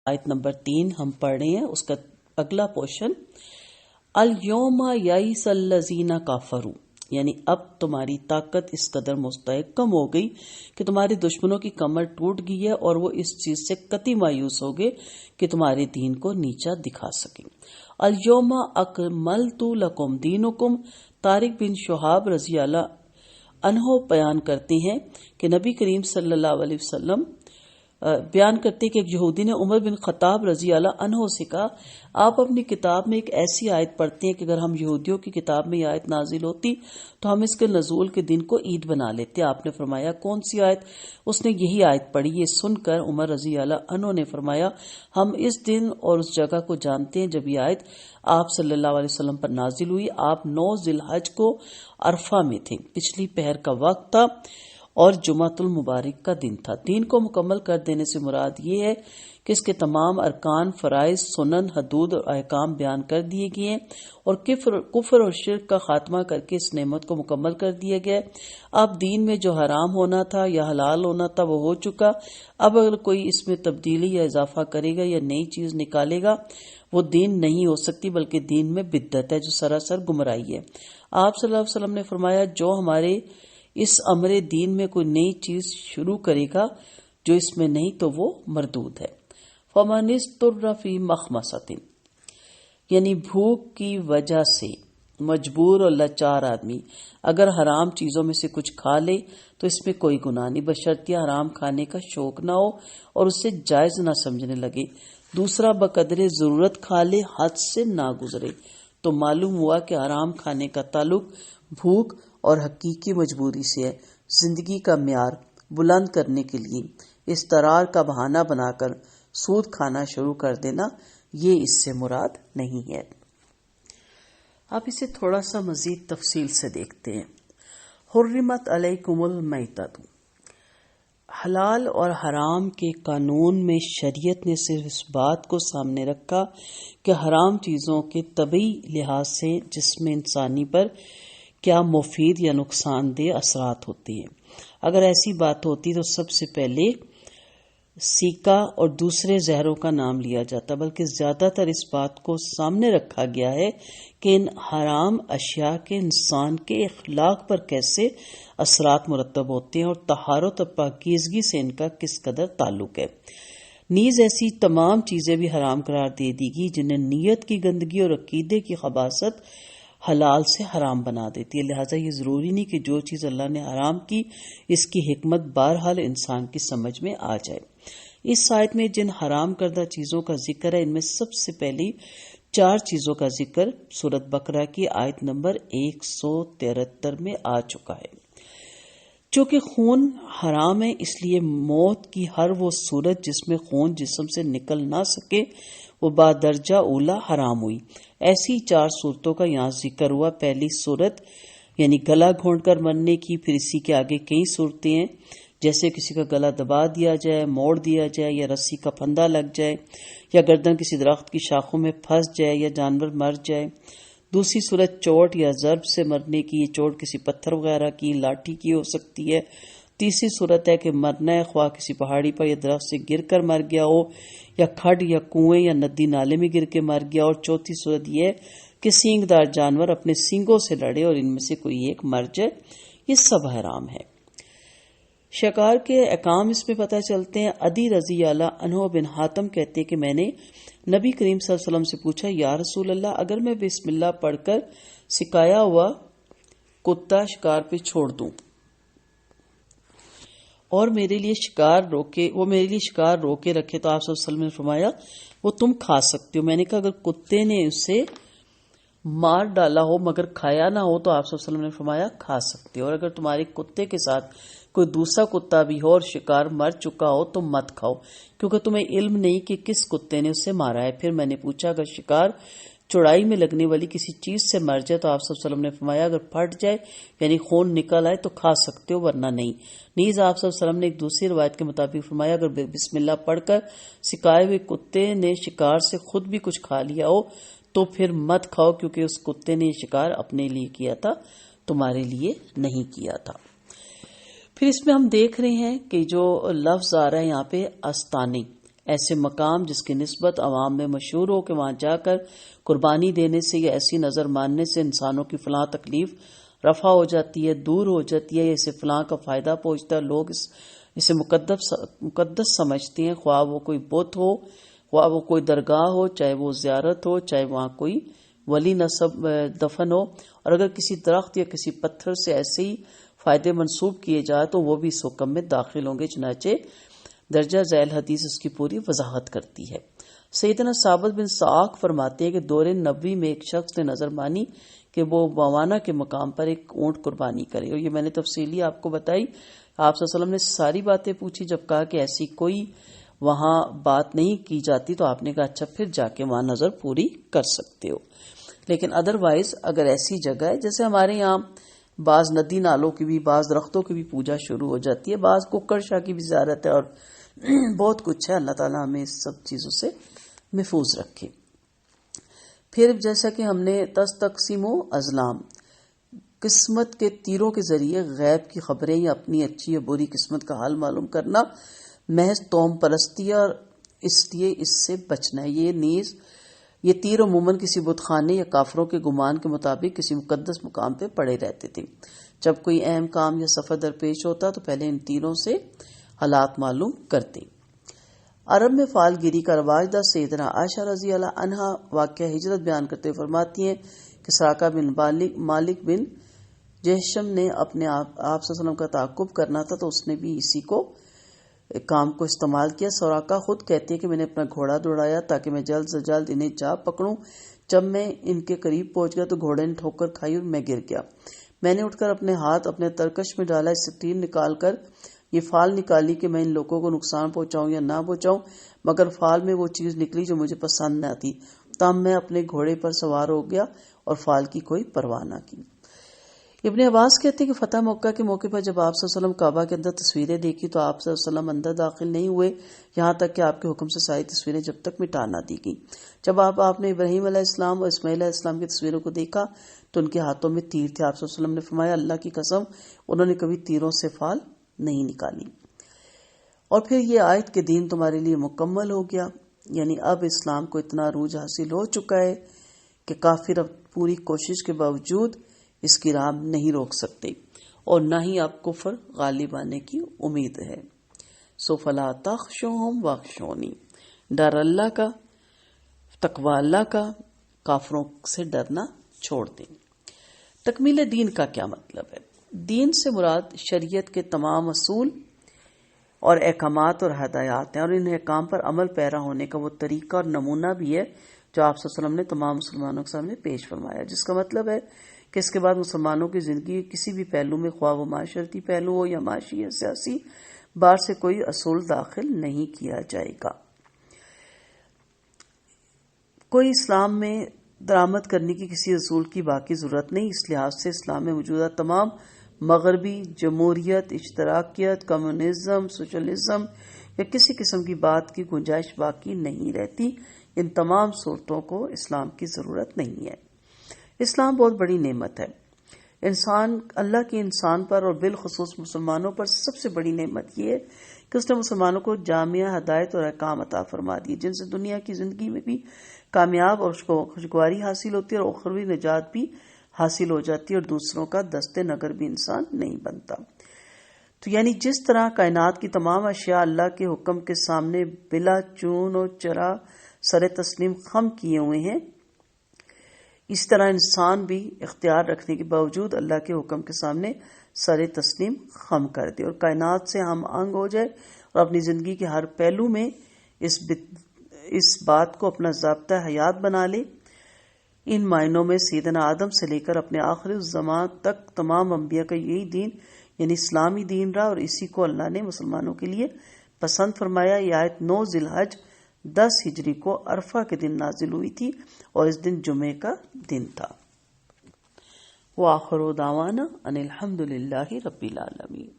آیت نمبر 3 ہم پڑھ رہے ہیں، اس کا اگلا پورشن الیوم یئس الذین کفروا، یعنی اب تمہاری طاقت اس قدر مستحکم ہو گئی کہ تمہارے دشمنوں کی کمر ٹوٹ گئی ہے اور وہ اس چیز سے قطعی مایوس ہو گئے کہ تمہارے دین کو نیچا دکھا سکیں۔ الیوم اکملت لکم دینکم، طارق بن شہاب رضی اللہ عنہ بیان کرتے ہیں کہ نبی کریم صلی اللہ علیہ وسلم بیان کرتے کہ ایک یہودی نے عمر بن خطاب رضی اللہ عنہ سے کہا، آپ اپنی کتاب میں ایک ایسی آیت پڑھتے ہیں کہ اگر ہم یہودیوں کی کتاب میں یہ آیت نازل ہوتی تو ہم اس کے نزول کے دن کو عید بنا لیتے۔ آپ نے فرمایا کون سی آیت؟ اس نے یہی آیت پڑھی۔ یہ سن کر عمر رضی اللہ عنہ نے فرمایا، ہم اس دن اور اس جگہ کو جانتے ہیں جب یہ آیت آپ صلی اللہ علیہ وسلم پر نازل ہوئی۔ آپ 9 ذی الحج کو عرفہ میں تھے، پچھلی پہر کا وقت تھا اور جمعۃ المبارک کا دن تھا۔ دین کو مکمل کر دینے سے مراد یہ ہے کہ اس کے تمام ارکان، فرائض، سنن، حدود اور احکام بیان کر دیے گئے ہیں اور کفر اور شرک کا خاتمہ کر کے اس نعمت کو مکمل کر دیا گیا۔ اب دین میں جو حرام ہونا تھا یا حلال ہونا تھا وہ ہو چکا۔ اب اگر کوئی اس میں تبدیلی یا اضافہ کرے گا یا نئی چیز نکالے گا وہ دین نہیں ہو سکتی، بلکہ دین میں بدعت ہے جو سراسر گمراہی ہے۔ آپ صلی اللہ علیہ وسلم نے فرمایا، جو ہمارے اس امر دین میں کوئی نئی چیز شروع کرے گا جو اس میں نہیں تو وہ مردود ہے۔ فَمَنِ اضْطُرَّ فِي مَخْمَصَةٍ، یعنی بھوک کی وجہ سے مجبور اور لاچار آدمی اگر حرام چیزوں میں سے کچھ کھا لے تو اس میں کوئی گناہ نہیں، بشرطیہ حرام کھانے کا شوق نہ ہو اور اسے جائز نہ سمجھنے لگے۔ دوسرا بقدر ضرورت کھا لے، حد سے نہ گزرے، تو معلوم ہوا کہ حرام کھانے کا تعلق بھوک اور حقیقی مجبوری سے ہے۔ زندگی کا معیار بلند کرنے کے لیے اضطرار کا بہانہ بنا کر سود کھانا شروع کر دینا، یہ اس سے مراد نہیں ہے۔ آپ اسے تھوڑا سا مزید تفصیل سے دیکھتے ہیں۔ حرمت علیکم المیتۃ، حلال اور حرام کے قانون میں شریعت نے صرف اس بات کو سامنے رکھا کہ حرام چیزوں کے طبعی لحاظ سے جسم انسانی پر کیا مفید یا نقصان دہ اثرات ہوتے ہیں۔ اگر ایسی بات ہوتی تو سب سے پہلے سیکا اور دوسرے زہروں کا نام لیا جاتا، بلکہ زیادہ تر اس بات کو سامنے رکھا گیا ہے کہ ان حرام اشیاء کے انسان کے اخلاق پر کیسے اثرات مرتب ہوتے ہیں اور طہارت و پاکیزگی سے ان کا کس قدر تعلق ہے۔ نیز ایسی تمام چیزیں بھی حرام قرار دے دی گی جنہیں نیت کی گندگی اور عقیدے کی خباثت حلال سے حرام بنا دیتی ہے۔ لہٰذا یہ ضروری نہیں کہ جو چیز اللہ نے حرام کی اس کی حکمت بہرحال انسان کی سمجھ میں آ جائے۔ اس آیت میں جن حرام کردہ چیزوں کا ذکر ہے ان میں سب سے پہلی 4 چیزوں کا ذکر سورۃ بقرہ کی آیت نمبر 173 میں آ چکا ہے۔ چونکہ خون حرام ہے اس لیے موت کی ہر وہ صورت جس میں خون جسم سے نکل نہ سکے وہ بادرجہ اولا حرام ہوئی۔ ایسی 4 صورتوں کا یہاں ذکر ہوا۔ پہلی صورت یعنی گلا گھونٹ کر مرنے کی، پھر اسی کے آگے کئی صورتیں ہیں جیسے کسی کا گلا دبا دیا جائے، موڑ دیا جائے، یا رسی کا پھندا لگ جائے، یا گردن کسی درخت کی شاخوں میں پھنس جائے، یا جانور مر جائے۔ دوسری صورت چوٹ یا ضرب سے مرنے کی، یہ چوٹ کسی پتھر وغیرہ کی، لاٹھی کی ہو سکتی ہے۔ تیسری صورت ہے کہ مرنا ہے خواہ کسی پہاڑی پر یا درخت سے گر کر مر گیا ہو، یا کھڈ یا کنویں یا ندی نالے میں گر کے مر گیا، اور چوتھی صورت یہ ہے کہ سینگ دار جانور اپنے سینگوں سے لڑے اور ان میں سے کوئی ایک مر جائے۔ یہ سب حرام ہے۔ شکار کے احکام اس میں پتہ چلتے ہیں۔ عدی رضی اللہ عنہ بن حاتم کہتے ہیں کہ میں نے نبی کریم صلی اللہ علیہ وسلم سے پوچھا، یا رسول اللہ، اگر میں بسم اللہ پڑھ کر سکایا ہوا کتا شکار پہ چھوڑ دوں اور میرے لیے شکار روکے رکھے تو آپ صلی اللہ علیہ وسلم نے فرمایا وہ تم کھا سکتے ہو۔ میں نے کہا اگر کتے نے اسے مار ڈالا ہو مگر کھایا نہ ہو تو آپ صلی اللہ علیہ وسلم نے فرمایا کھا سکتے ہو، اور اگر تمہارے کتے کے ساتھ کوئی دوسرا کتا بھی ہو اور شکار مر چکا ہو تو مت کھاؤ، کیونکہ تمہیں علم نہیں کہ کس کتے نے اسے مارا ہے۔ پھر میں نے پوچھا اگر شکار چوڑائی میں لگنے والی کسی چیز سے مر جائے تو آپ صلی اللہ علیہ وسلم نے فرمایا اگر پھٹ جائے یعنی خون نکل آئے تو کھا سکتے ہو ورنہ نہیں۔ نیز آپ صلی اللہ علیہ وسلم نے ایک دوسری روایت کے مطابق فرمایا اگر بسم اللہ پڑھ کر سکائے ہوئے کتے نے شکار سے خود بھی کچھ کھا لیا ہو تو پھر مت کھاؤ، کیونکہ اس کتے نے یہ شکار اپنے لیے کیا تھا، تمہارے لیے نہیں کیا تھا۔ پھر اس میں ہم دیکھ رہے ہیں کہ جو لفظ آ رہا ہے یہاں پہ استانی، ایسے مقام جس کی نسبت عوام میں مشہور ہو کہ وہاں جا کر قربانی دینے سے یا ایسی نظر ماننے سے انسانوں کی فلاں تکلیف رفع ہو جاتی ہے، دور ہو جاتی ہے، اسے فلاں کا فائدہ پہنچتا ہے، لوگ اسے مقدس سمجھتے ہیں، خواہ وہ کوئی بت ہو، خواہ وہ کوئی درگاہ ہو، چاہے وہ زیارت ہو، چاہے وہاں کوئی ولی نسب دفن ہو، اور اگر کسی درخت یا کسی پتھر سے ایسے ہی فائدے منسوب کیے جائے تو وہ بھی اس حکم میں داخل ہوں گے، چنانچہ درجہ ذیل حدیث اس کی پوری وضاحت کرتی ہے۔ سیدنا ثابت بن سعاق فرماتے ہیں کہ دور نبوی میں ایک شخص نے نظر مانی کہ وہ بوانا کے مقام پر ایک اونٹ قربانی کرے، اور یہ میں نے تفصیلی آپ کو بتائی۔ آپ صلی اللہ علیہ وسلم نے ساری باتیں پوچھی، جب کہا کہ ایسی کوئی وہاں بات نہیں کی جاتی تو آپ نے کہا اچھا پھر جا کے وہاں نظر پوری کر سکتے ہو، لیکن ادروائز اگر ایسی جگہ ہے جیسے ہمارے یہاں بعض ندی نالوں کی بھی، بعض درختوں کی بھی پوجا شروع ہو جاتی ہے، بعض ککڑ شاہ کی بھی زیارت ہے، اور بہت کچھ ہے، اللہ تعالیٰ ہمیں اس سب چیزوں سے محفوظ رکھے۔ پھر جیسا کہ ہم نے تستقسیم و ازلام، قسمت کے تیروں کے ذریعے غیب کی خبریں یا اپنی اچھی یا بری قسمت کا حال معلوم کرنا محض توہم پرستی، اور اس لیے اس سے بچنا ہے۔ یہ تیر عموماً کسی بت خانے یا کافروں کے گمان کے مطابق کسی مقدس مقام پہ پڑے رہتے تھے۔ جب کوئی اہم کام یا سفر درپیش ہوتا تو پہلے ان تیروں سے حالات معلوم کرتے۔ عرب میں فال گیری کا رواج تھا۔ سیدنا عائشہ رضی اللہ عنہا واقعہ ہجرت بیان کرتے ہوئے فرماتی ہیں کہ سراقہ بن مالک بن جہشم نے اپنے آپ صلی اللہ علیہ وسلم کا تعاقب کرنا تھا تو اس نے بھی اسی کام کو استعمال کیا۔ سراقہ خود کہتے ہیں کہ میں نے اپنا گھوڑا دوڑایا تاکہ میں جلد سے جلد انہیں جا پکڑوں۔ جب میں ان کے قریب پہنچ گیا تو گھوڑے نے ٹھوکر کھائی اور میں گر گیا۔ میں نے اٹھ کر اپنے ہاتھ اپنے ترکش میں ڈالا، اس سے تیر نکال کر یہ فال نکالی کہ میں ان لوگوں کو نقصان پہنچاؤں یا نہ پہنچاؤں، مگر فال میں وہ چیز نکلی جو مجھے پسند نہ تھی۔ تب میں اپنے گھوڑے پر سوار ہو گیا اور فال کی کوئی پرواہ نہ کی۔ ابن عباس کہتے ہیں کہ فتح مکہ کے موقع پر جب آپ صلی اللہ علیہ وسلم کعبہ کے اندر تصویریں دیکھی تو آپ صلی اللہ علیہ وسلم اندر داخل نہیں ہوئے یہاں تک کہ آپ کے حکم سے ساری تصویریں جب تک مٹا نہ دی گئی۔ جب آپ نے ابراہیم علیہ السلام اور اسماعیل علیہ السلام کی تصویروں کو دیکھا تو ان کے ہاتھوں میں تیر تھے۔ آپ صلی اللہ علیہ وسلم نے فرمایا اللہ کی قسم انہوں نے کبھی تیروں سے فال نہیں نکالی۔ اور پھر یہ آیت کہ دین تمہارے لیے مکمل ہو گیا، یعنی اب اسلام کو اتنا عروج حاصل ہو چکا ہے کہ کافر اب پوری کوشش کے باوجود اس کی راہ نہیں روک سکتے، اور نہ ہی اب کفر غالب آنے کی امید ہے۔ سو فلا تخشوہم واخشونی، ڈر اللہ کا، تقوی اللہ کا، کافروں سے ڈرنا چھوڑ دیں۔ تکمیل دین کا کیا مطلب ہے؟ دین سے مراد شریعت کے تمام اصول اور احکامات اور ہدایات ہیں، اور ان احکام پر عمل پیرا ہونے کا وہ طریقہ اور نمونہ بھی ہے جو آپ صلی اللہ علیہ وسلم نے تمام مسلمانوں کے سامنے پیش فرمایا، جس کا مطلب ہے کہ اس کے بعد مسلمانوں کی زندگی کسی بھی پہلو میں، خواہ وہ معاشرتی پہلو ہو یا معاشی یا سیاسی، باہر سے کوئی اصول داخل نہیں کیا جائے گا۔ کوئی اسلام میں درآمد کرنے کی کسی اصول کی باقی ضرورت نہیں۔ اس لحاظ سے اسلام میں موجودہ تمام مغربی جمہوریت، اشتراکیت، کمیونزم، سوشلزم یا کسی قسم کی بات کی گنجائش باقی نہیں رہتی۔ ان تمام صورتوں کو اسلام کی ضرورت نہیں ہے۔ اسلام بہت بڑی نعمت ہے۔ اللہ کی انسان پر اور بالخصوص مسلمانوں پر سب سے بڑی نعمت یہ ہے کہ اس نے مسلمانوں کو جامع ہدایت اور احکام عطا فرما دی، جن سے دنیا کی زندگی میں بھی کامیاب اور خوشگواری حاصل ہوتی ہے اور اخروی نجات بھی حاصل ہو جاتی ہے، اور دوسروں کا دست نگر بھی انسان نہیں بنتا۔ تو یعنی جس طرح کائنات کی تمام اشیاء اللہ کے حکم کے سامنے بلا چون و چرا سر تسلیم خم کیے ہوئے ہیں، اس طرح انسان بھی اختیار رکھنے کے باوجود اللہ کے حکم کے سامنے سر تسلیم خم کر دے اور کائنات سے ہم آہنگ ہو جائے، اور اپنی زندگی کے ہر پہلو میں اس بات کو اپنا ضابطہ حیات بنا لے۔ ان معنوں میں سیدنا آدم سے لے کر اپنے آخری الزمان تک تمام انبیاء کا یہی دین یعنی اسلامی دین رہا، اور اسی کو اللہ نے مسلمانوں کے لیے پسند فرمایا۔ یہ آیت 9 ذی الحج 10 ہجری کو عرفہ کے دن نازل ہوئی تھی، اور اس دن جمعے کا دن تھا۔ وآخر دعوانا ان الحمد للہ رب العالمین۔